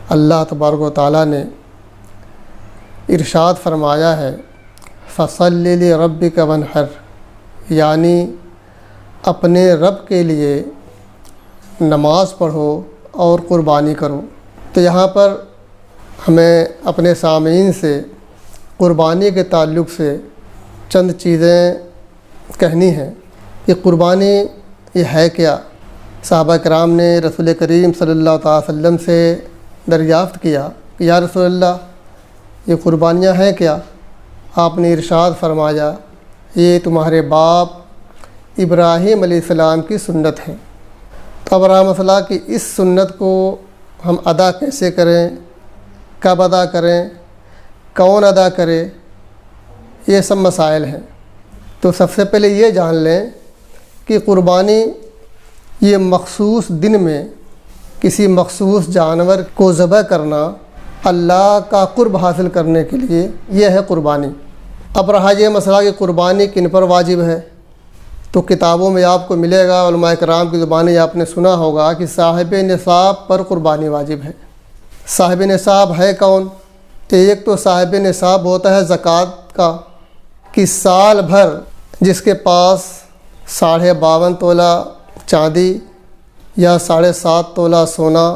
अल्लाह तबारक व तआला ने इरशाद फरमाया है, फसल्लि लिरब्बिका वन्हर, यानी अपने रब के लिए नमाज़ पढ़ो और क़ुरबानी करो। तो यहाँ पर हमें अपने सामीन से क़ुरबानी के ताल्लुक़ से चंद चीज़ें कहनी हैं कि क़ुरबानी ये है क्या। सहाबा किराम ने रसूल करीम सल्लल्लाहु अलैहि वसल्लम से दरियाफ़्त किया कि या रसूलल्लाह, ये क़ुरबानियाँ हैं क्या। आपने इरशाद फरमाया, ये तुम्हारे बाप इब्राहीम अलैहिस्सलाम की सुन्नत है। तो अब रहा मसला कि इस सुन्नत को हम अदा कैसे करें, कब अदा करें, कौन अदा करे, ये सब मसाइल हैं। तो सबसे पहले ये जान लें कि क़ुरबानी ये मख़सूस दिन में किसी मख़सूस जानवर को ज़बह करना अल्लाह का क़ुर्ब हासिल करने के लिए, यह है क़ुरबानी। अब रहा ये मसला कि क़ुरबानी किन पर वाजिब है। तो किताबों में आपको मिलेगा, उलमाए किराम की ज़ुबानी आपने सुना होगा कि साहिब निसाब पर क़ुरबानी वाजिब है। साहिब निसाब है कौन। एक तो साहिब निसाब होता है ज़कात का, कि साल भर जिसके पास 52.5 तोला चाँदी या 7.5 तोला सोना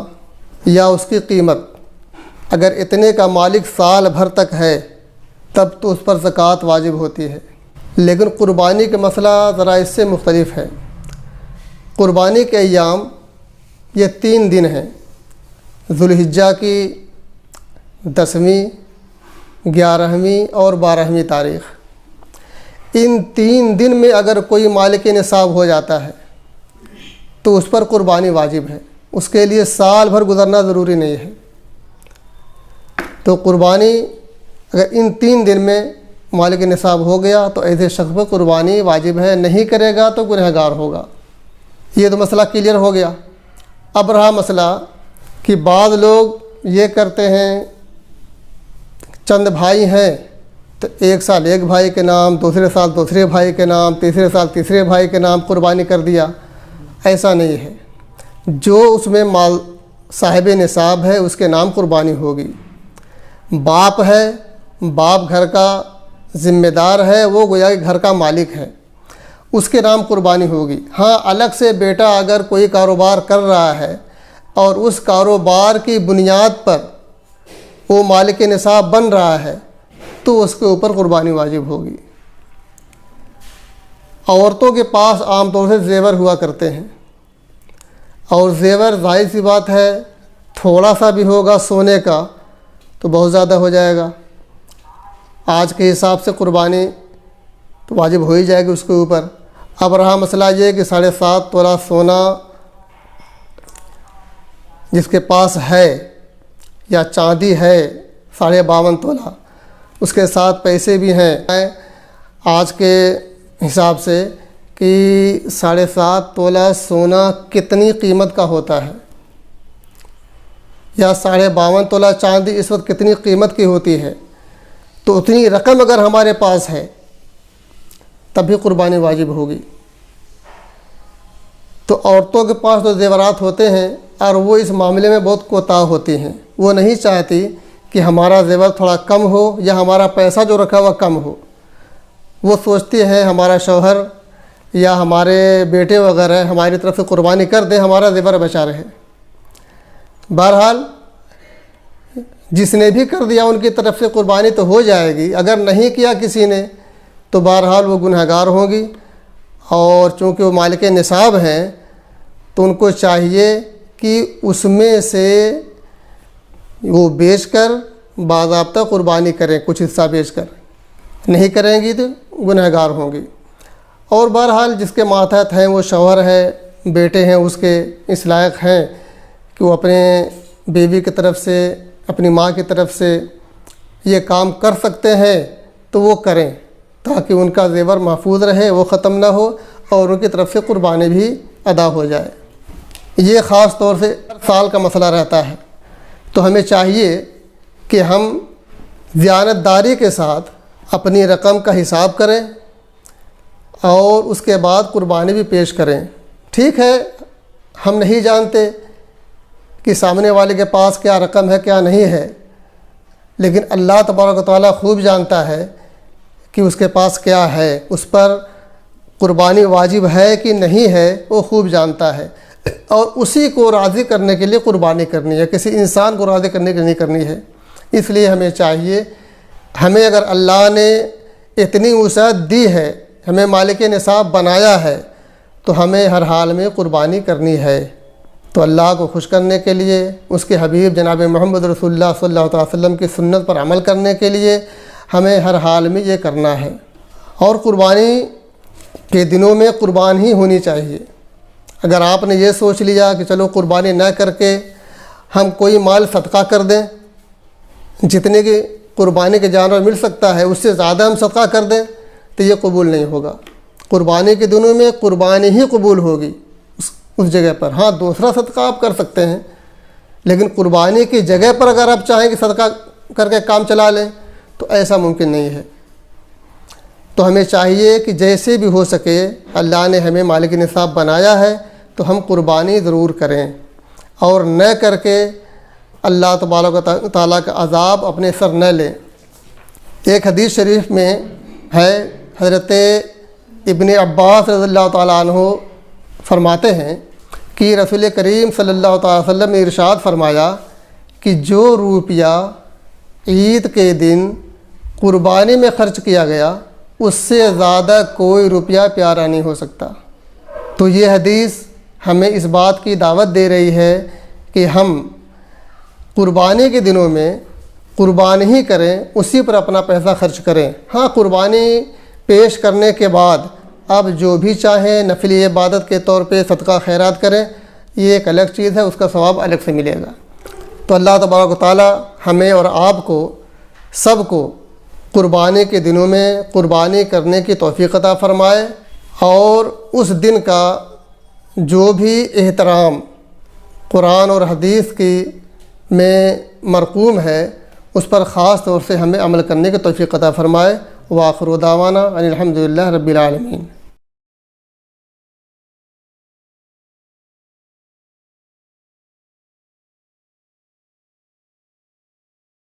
या उसकी कीमत, अगर इतने का मालिक साल भर तक है तब तो उस पर ज़कात वाजिब होती है। लेकिन क़ुरबानी का मसला ज़रा इससे मुख्तलिफ़ है। क़ुरबानी के अय्याम ये 3 दिन हैं, ज़ुल्हिज्जा की 10वीं, 11वीं और 12वीं तारीख़। इन 3 दिन में अगर कोई मालिक निसाब हो जाता है तो उस पर क़ुरबानी वाजिब है। उसके लिए साल भर गुज़रना ज़रूरी नहीं है। तो क़ुरबानी अगर इन 3 दिन में मालिक निसाब हो गया तो ऐसे शख्स पर क़ुरबानी वाजिब है, नहीं करेगा तो गुनहगार होगा। ये तो मसला क्लियर हो गया। अब रहा मसला कि बाद लोग ये करते हैं, चंद भाई हैं तो एक साल एक भाई के नाम, दूसरे साल दूसरे भाई के नाम, तीसरे साल तीसरे भाई के नाम क़ुरबानी कर दिया। ऐसा नहीं है। जो उसमें माल साहिब निसाब है उसके नाम क़ुरबानी होगी। बाप है, बाप घर का ज़िम्मेदार है, वो गोया कि घर का मालिक है, उसके नाम क़ुरबानी होगी। हाँ, अलग से बेटा अगर कोई कारोबार कर रहा है और उस कारोबार की बुनियाद पर वो मालिक निसाब बन रहा है तो उसके ऊपर क़ुरबानी वाजिब होगी। औरतों के पास आमतौर से ज़ेवर हुआ करते हैं और ज़ेवर ज़ाहिर सी बात है थोड़ा सा भी होगा सोने का तो बहुत ज़्यादा हो जाएगा। आज के हिसाब से क़ुरबानी तो वाजिब हो ही जाएगी उसके ऊपर। अब रहा मसला ये कि 7.5 तोला सोना जिसके पास है या चांदी है 52.5 तोला, उसके साथ पैसे भी हैं आज के हिसाब से कि 7.5 तोला सोना कितनी कीमत का होता है या 52.5 तोला चांदी इस वक्त कितनी कीमत की होती है। तो उतनी रकम अगर हमारे पास है तभी क़ुरबानी वाजिब होगी। तो औरतों के पास तो ज़ेवरात होते हैं और वो इस मामले में बहुत कोताह होती हैं। वो नहीं चाहती कि हमारा ज़ेवर थोड़ा कम हो या हमारा पैसा जो रखा हुआ कम हो। वो सोचती है हमारा शौहर या हमारे बेटे वगैरह हमारी तरफ से क़ुरबानी कर दे, हमारा ज़ेवर बचा रहे। बहरहाल जिसने भी कर दिया उनकी तरफ से क़ुरबानी तो हो जाएगी, अगर नहीं किया किसी ने तो बहरहाल वो गुनहगार होंगी। और चूँकि वो मालिक निसाब हैं तो उनको चाहिए कि उसमें से वो बेचकर बाज़ाब्ता क़ुरबानी करें, कुछ हिस्सा बेचकर। नहीं करेंगी तो गुनहगार होंगी। और बहरहाल जिसके मातहत हैं वो शौहर है, बेटे हैं, उसके इस लायक हैं कि वो अपने बीवी की तरफ से, अपनी माँ की तरफ से ये काम कर सकते हैं तो वो करें, ताकि उनका ज़ेवर महफूज रहे, वो ख़त्म ना हो और उनकी तरफ से क़ुरबानी भी अदा हो जाए। ये ख़ास तौर से साल का मसला रहता है। तो हमें चाहिए कि हम ज़ियानतदारी के साथ अपनी रकम का हिसाब करें और उसके बाद क़ुरबानी भी पेश करें। ठीक है, हम नहीं जानते कि सामने वाले के पास क्या रकम है क्या नहीं है, लेकिन अल्लाह तबारक व तआला खूब जानता है कि उसके पास क्या है, उस पर कुर्बानी वाजिब है कि नहीं है, वो खूब जानता है। और उसी को राज़ी करने के लिए कुर्बानी करनी है, किसी इंसान को राज़ी करने के लिए नहीं करनी है। इसलिए हमें चाहिए, हमें अगर अल्लाह ने इतनी वुसअत दी है, हमें मालिक निसाब बनाया है, तो हमें हर हाल में कुर्बानी करनी है। तो अल्लाह को खुश करने के लिए, उसके हबीब जनाब मोहम्मद रसूलुल्लाह सल्लल्लाहु अलैहि वसल्लम की सुन्नत पर अमल करने के लिए हमें हर हाल में ये करना है। और कुर्बानी के दिनों में कुर्बान ही होनी चाहिए। अगर आपने ये सोच लिया कि चलो कुर्बानी न करके हम कोई माल सदका कर दें, जितने की कुर्बानी के जानवर मिल सकता है उससे ज़्यादा हम सदका कर दें, तो ये कबूल नहीं होगा। कुर्बानी के दिनों में कुर्बानी ही कबूल होगी उस जगह पर। हाँ, दूसरा सदका आप कर सकते हैं, लेकिन कुर्बानी की जगह पर अगर आप चाहें कि सदका करके काम चला लें, तो ऐसा मुमकिन नहीं है। तो हमें चाहिए कि जैसे भी हो सके, अल्लाह ने हमें मालिक निसाब बनाया है तो हम कुर्बानी ज़रूर करें, और न करके अल्लाह तबारक व तआला का अज़ाब अपने सर न लें। एक हदीस शरीफ में है, हज़रत इब्न अब्बास रज़ियल्लाहु तआला अन्हु फरमाते हैं कि रसूल करीम सल्लल्लाहु अलैहि वसल्लम ने इरशाद फरमाया कि जो रुपया ईद के दिन कुर्बानी में ख़र्च किया गया, उससे ज़्यादा कोई रुपया प्यारा नहीं हो सकता। तो ये हदीस हमें इस बात की दावत दे रही है कि हम कुर्बानी के दिनों में कुर्बानी ही करें, उसी पर अपना पैसा खर्च करें। हाँ, कुर्बानी पेश करने के बाद अब जो भी चाहें नफली इबादत के तौर पे सदका खैरात करें, ये एक अलग चीज़ है, उसका सवाब अलग से मिलेगा। तो अल्लाह तबारक व तआला हमें और आपको सबको कुर्बानी के दिनों में कुर्बानी करने की तौफीक अता फ़रमाए, और उस दिन का जो भी एहतराम कुरान और हदीस की में मरकूम है, उस पर ख़ास तौर से हमें अमल करने की तौफीक अता फ़रमाए। व आखिर दावाना अनिल हम्दुलिल्लाह रब्बिल आलमीन।